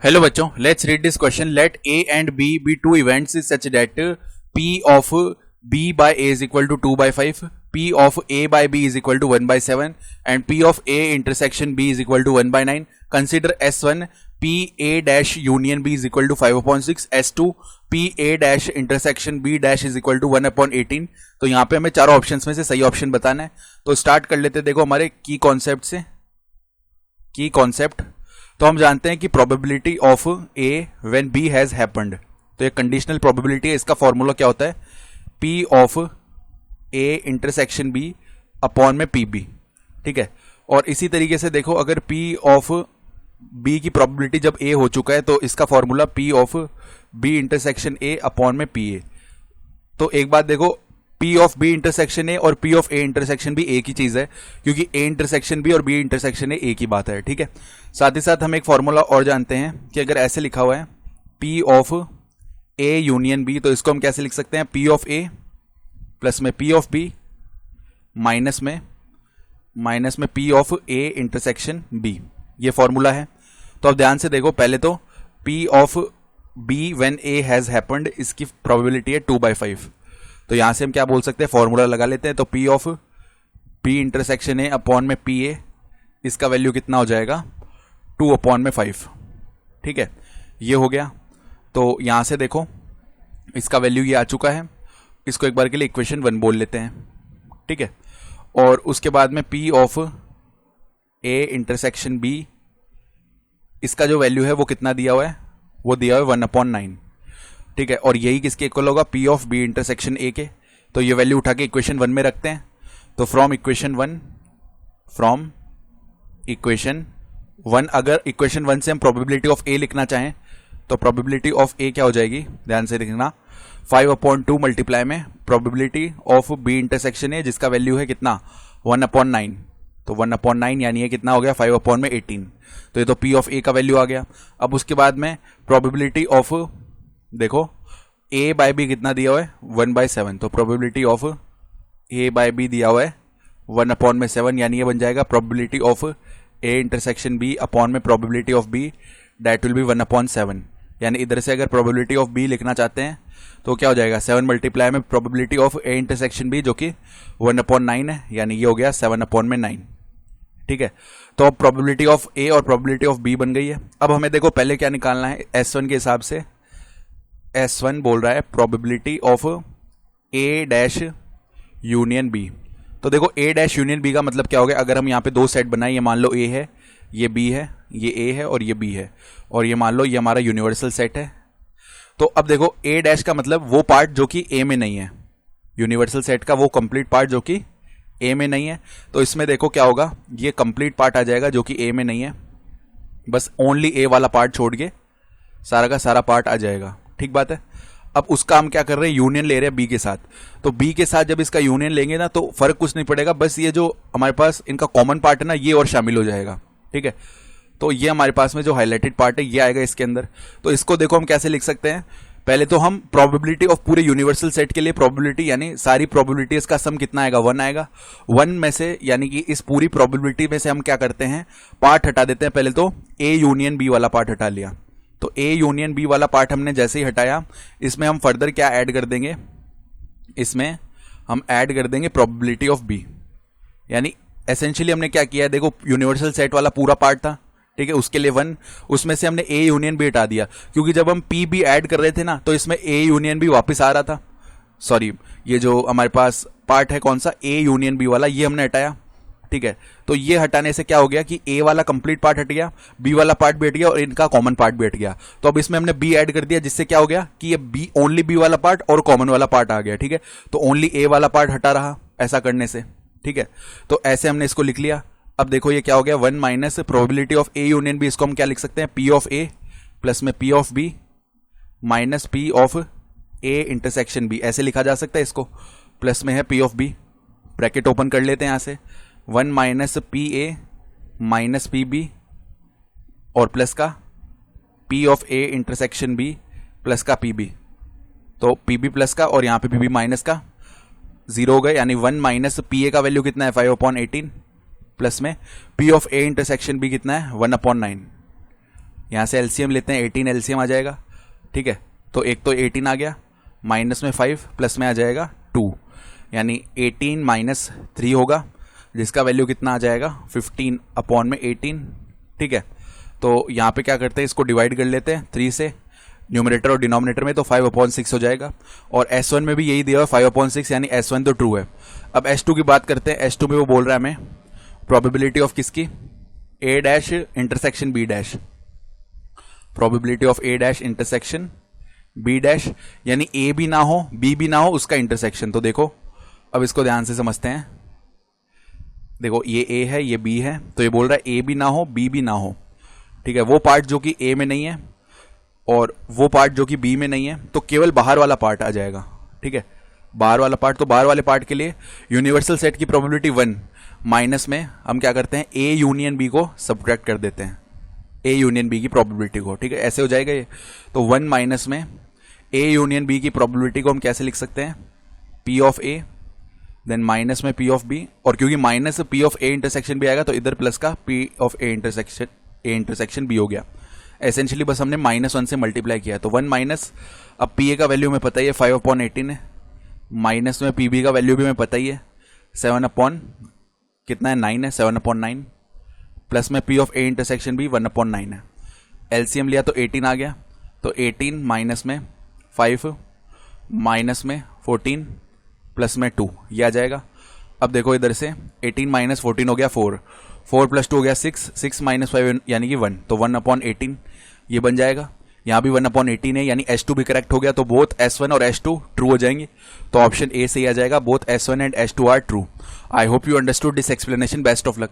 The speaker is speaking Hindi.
हेलो बच्चों, let's read this question. Let A and B be two events such that P of B by A is equal to 2 by 5, P of A by B is equal to 1 by 7 and P of A intersection B is equal to 1 by 9. Consider S1 P A dash union B is equal to 5 upon 6, S2 P A dash intersection B dash is equal to 1 upon 18. तो यहाँ पे हमें चारों ऑप्शंस में से सही ऑप्शन बताना है. तो स्टार्ट कर लेते हैं. देखो हमारे की कॉन्सेप्ट से. की कॉन्सेप्ट तो हम जानते हैं कि probability of A when B has happened, तो ये कंडीशनल प्रोबेबिलिटी है. इसका फॉर्मूला क्या होता है? P of A intersection B upon में पी बी. ठीक है. और इसी तरीके से देखो, अगर पी ऑफ बी की प्रोबेबिलिटी जब ए हो चुका है तो इसका formula P of B intersection A upon में पी ए. तो एक बात देखो, P of B intersection A और P ऑफ ए इंटरसेक्शन भी एक ही चीज है, क्योंकि A इंटरसेक्शन बी और B इंटरसेक्शन ए एक ही बात है. ठीक है. साथ ही साथ हम एक फॉर्मूला और जानते हैं कि अगर ऐसे लिखा हुआ है P of A union B, तो इसको हम कैसे लिख सकते हैं? P ऑफ ए प्लस में P ऑफ बी माइनस में P of A intersection B. ये फॉर्मूला है. तो अब ध्यान से देखो, पहले तो P of B when A has happened, इसकी प्रोबेबिलिटी है 2/5. तो यहां से हम क्या बोल सकते हैं? फॉर्मूला लगा लेते हैं. तो P of P intersection A upon में पी ए, इसका वैल्यू कितना हो जाएगा? 2 अपॉन में 5. ठीक है. ये हो गया. तो यहां से देखो, इसका वैल्यू ये आ चुका है. इसको एक बार के लिए इक्वेशन 1 बोल लेते हैं. ठीक है. और उसके बाद में P of A intersection B, इसका जो वैल्यू है वो कितना दिया हुआ है? वो दिया हुआ है 1/9. ठीक है. और यही किसके इक्वल होगा? P of B intersection A के. तो ये वैल्यू उठा के इक्वेशन 1 में रखते हैं. तो फ्रॉम इक्वेशन 1 अगर इक्वेशन 1 से हम प्रोबेबिलिटी ऑफ ए लिखना चाहें तो प्रोबेबिलिटी ऑफ ए क्या हो जाएगी? ध्यान से देखना. 5/2 मल्टीप्लाई में probability of B intersection A, जिसका वैल्यू है कितना? 1/9. तो 1/9 यानी ये कितना हो गया? 5/18. तो ये तो P ऑफ ए का वैल्यू आ गया. अब उसके बाद में प्रोबेबिलिटी ऑफ, देखो a बाय बी कितना दिया हुआ है? 1/7. तो probability of a by B दिया हुआ है 1/7, यानी ये बन जाएगा probability of a intersection b upon में probability of b, that will be 1/7. यानी इधर से अगर प्रोबेबिलिटी ऑफ b लिखना चाहते हैं तो क्या हो जाएगा? 7 मल्टीप्लाई में probability of a intersection b, जो कि 1/9 है, यानी ये हो गया 7/9. ठीक है. तो अब प्रोबेबिलिटी ऑफ a और प्रोबेबिलिटी ऑफ b बन गई है. अब हमें देखो पहले क्या निकालना है? S1 के हिसाब से. S1 बोल रहा है probability of A dash union B. तो देखो A डैश यूनियन B का मतलब क्या हो गया? अगर हम यहाँ पे दो सेट बनाए, ये मान लो A है, ये B है, ये A है और ये B है, और ये मान लो ये हमारा यूनिवर्सल सेट है. तो अब देखो A डैश का मतलब वो पार्ट जो कि A में नहीं है, यूनिवर्सल सेट का वो कंप्लीट पार्ट जो कि A में नहीं है. तो इसमें देखो क्या होगा? ये कंप्लीट पार्ट आ जाएगा जो कि A में नहीं है. बस ओनली A वाला पार्ट छोड़ के सारा का सारा पार्ट आ जाएगा. ठीक बात है. अब उसका हम क्या कर रहे हैं? यूनियन ले रहे हैं बी के साथ. तो बी के साथ जब इसका यूनियन लेंगे ना, तो फर्क कुछ नहीं पड़ेगा, बस ये जो हमारे पास इनका कॉमन पार्ट है ना, ये और शामिल हो जाएगा. ठीक है. तो ये हमारे पास में जो हाईलाइटेड पार्ट है ये आएगा इसके अंदर. तो इसको देखो हम कैसे लिख सकते हैं? पहले तो हम प्रोबेबिलिटी ऑफ पूरे यूनिवर्सल सेट के लिए प्रोबेबिलिटी, यानी सारी प्रोबेबिलिटीज का सम कितना आएगा? 1 आएगा. 1 में से, यानी कि इस पूरी प्रोबेबिलिटी में से हम क्या करते हैं? पार्ट हटा देते हैं. पहले तो ए यूनियन बी वाला पार्ट हटा लिया. तो A यूनियन B वाला पार्ट हमने जैसे ही हटाया, इसमें हम फर्दर क्या ऐड कर देंगे? इसमें हम ऐड कर देंगे प्रोबेबिलिटी ऑफ B. यानी एसेंशियली हमने क्या किया है? देखो यूनिवर्सल सेट वाला पूरा पार्ट था, ठीक है, उसके लिए 1, उसमें से हमने A यूनियन B हटा दिया, क्योंकि जब हम P B ऐड कर रहे थे ना, तो इसमें A यूनियन B वापस आ रहा था. सॉरी, ये जो हमारे पास पार्ट है कौन सा? A यूनियन B वाला, ये हमने हटाया. ठीक है. तो ये हटाने से क्या हो गया कि A वाला कंप्लीट पार्ट हट गया, B वाला पार्ट भी हट गया और इनका कॉमन पार्ट भी हट गया. तो अब इसमें हमने B ऐड कर दिया, जिससे क्या हो गया कि ये B, ओनली B वाला पार्ट और कॉमन वाला पार्ट आ गया. ठीक है. तो ओनली A वाला पार्ट हटा रहा ऐसा करने से. ठीक है. तो ऐसे हमने इसको लिख लिया. अब देखो ये क्या हो गया? 1 minus probability of A union B. इसको हम क्या लिख सकते हैं? P ऑफ A प्लस में P of B minus P of A intersection B. ऐसे लिखा जा सकता है इसको. प्लस में है P of B, bracket open कर लेते हैं यहां से. 1 minus P A minus P B और प्लस का P of A intersection B plus का पी बी. तो पी बी प्लस का और यहाँ पे पी बी माइनस का 0 हो गए. यानी 1 माइनस पी ए का वैल्यू कितना है? 5/18 प्लस में P of A intersection B कितना है? 1/9. यहाँ से एलसीएम लेते हैं, 18 एलसीएम आ जाएगा, ठीक है। तो एक तो 18 आ गया, माइनस में 5, प्लस में आ जाएगा 2, यानी 18 माइनस 3 होगा, जिसका वैल्यू कितना आ जाएगा 15 अपॉन में 18, ठीक है। तो यहाँ पे क्या करते हैं, इसको डिवाइड कर लेते हैं 3 से, न्यूमरेटर और डिनोमिनेटर में, तो 5/6 हो जाएगा। और S1 में भी यही दिया हुआ 5/6, यानी S1 तो ट्रू है। अब S2 की बात करते हैं। S2 में वो बोल रहा है हमें प्रोबेबिलिटी ऑफ किसकी, A dash intersection B dash, probability of A dash intersection B dash, यानी A भी ना हो B भी ना हो, उसका इंटरसेक्शन। तो देखो अब इसको ध्यान से समझते हैं। देखो ये A है, ये B है, तो ये बोल रहा है A भी ना हो B भी ना हो, ठीक है। वो पार्ट जो कि A में नहीं है और वो पार्ट जो कि B में नहीं है, तो केवल बाहर वाला पार्ट आ जाएगा, ठीक है। बाहर वाला पार्ट, तो बाहर वाले पार्ट के लिए यूनिवर्सल सेट की प्रोबेबिलिटी 1, माइनस में हम क्या करते हैं, A यूनियन B को सब्ट्रैक्ट कर देते हैं, A यूनियन B की प्रोबेबिलिटी को, ठीक है। ऐसे हो जाएगा ये। तो 1 माइनस में A यूनियन B की प्रोबेबिलिटी को हम कैसे लिख सकते हैं, P of A, then minus में P ऑफ B, और क्योंकि minus P of A intersection भी आएगा तो इधर प्लस का P of A intersection B हो गया। एसेंशियली बस हमने -1 से मल्टीप्लाई किया, तो 1 माइनस, अब PA का वैल्यू हमें पता ही है 5/18 है, माइनस में PB का वैल्यू भी हमें पता ही है 7 अपॉन कितना है 9 है, 7/9, प्लस में P ऑफ A इंटरसेक्शन भी 1/9 है। एलसीएम लिया तो 18 आ गया, तो 18 माइनस में 5 माइनस में 14 प्लस में 2, ये आ जाएगा। अब देखो इधर से 18 माइनस 14 हो गया 4, 4 प्लस 2 हो गया 6, 6 माइनस 5 यानी कि 1, तो 1/18 ये बन जाएगा। यहाँ भी 1/18 है, यानी S2 भी करेक्ट हो गया, तो बोथ S1 और S2 ट्रू हो जाएंगे। तो ऑप्शन ए सही आ जाएगा, both S1 and S2 are true. I hope you understood this explanation. Best of luck.